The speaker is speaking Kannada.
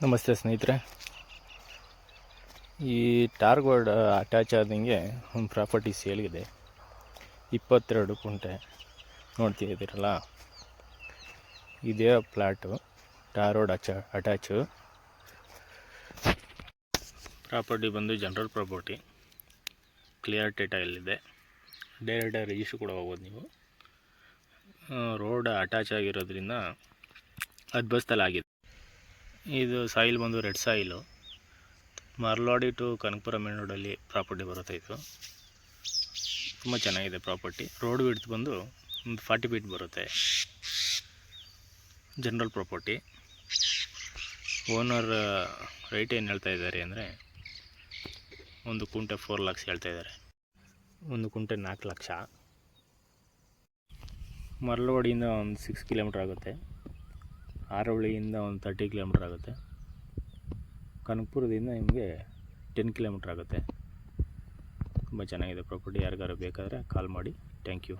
ನಮಸ್ತೆ ಸ್ನೇಹಿತರೆ. ಈ ಟಾರ್ ರೋಡ್ ಅಟ್ಯಾಚ್ ಆದಂಗೆ ಒಂದು ಪ್ರಾಪರ್ಟಿ ಸೇಲ್ಗಿದೆ. 22 ಕುಂಟೆ ನೋಡ್ತಿದ್ದೀರಲ್ಲ, ಇದೇ flat. Tar road attach property ಬಂದು ಜನರಲ್ ಪ್ರಾಪರ್ಟಿ. ಕ್ಲಿಯರ್ ಟೈಟಲ್ ಇದೆ. ಡೈರೆಕ್ಟಾಗಿ ರಿಜಿಸ್ಟ್ರ್ ಕೂಡ ಹೋಗ್ಬೋದು ನೀವು. ರೋಡ್ ಅಟ್ಯಾಚ್ ಆಗಿರೋದ್ರಿಂದ ಅದ್ಬಸ್ತಲ್ಲಿ ಆಗಿದೆ. ಇದು ಸಾಯಿಲ್ ಬಂದು red soil. Maralavadi to Kanakapura main ರೋಡಲ್ಲಿ ಪ್ರಾಪರ್ಟಿ ಬರುತ್ತೆ. ಇದು ತುಂಬ ಚೆನ್ನಾಗಿದೆ ಪ್ರಾಪರ್ಟಿ. ರೋಡ್ ವಿಡ್ತ್ ಬಂದು ಒಂದು 40 ಫೀಟ್ ಬರುತ್ತೆ. General property. ಓನರ್ ರೇಟ್ ಏನು ಹೇಳ್ತಾ ಇದ್ದಾರೆ ಅಂದರೆ, ಒಂದು ಕುಂಟೆ 4 ಲಕ್ಷ ಹೇಳ್ತಾ ಇದ್ದಾರೆ. ಒಂದು ಕುಂಟೆ 4 ಲಕ್ಷ. ಮರಳವಾಡಿಯಿಂದ ಒಂದು 6 ಕಿಲೋಮೀಟ್ರ್ ಆಗುತ್ತೆ. ಆರೋಳಿಯಿಂದ ಒಂದು 30 ಕಿಲೋಮೀಟ್ರ್ ಆಗುತ್ತೆ. ಕನಕಪುರದಿಂದ ನಿಮಗೆ 10 ಕಿಲೋಮೀಟ್ರ್ ಆಗುತ್ತೆ. ತುಂಬ ಚೆನ್ನಾಗಿದೆ ಪ್ರಾಪರ್ಟಿ. ಯಾರಿಗಾರು ಬೇಕಾದರೆ ಕಾಲ್ ಮಾಡಿ. Thank you.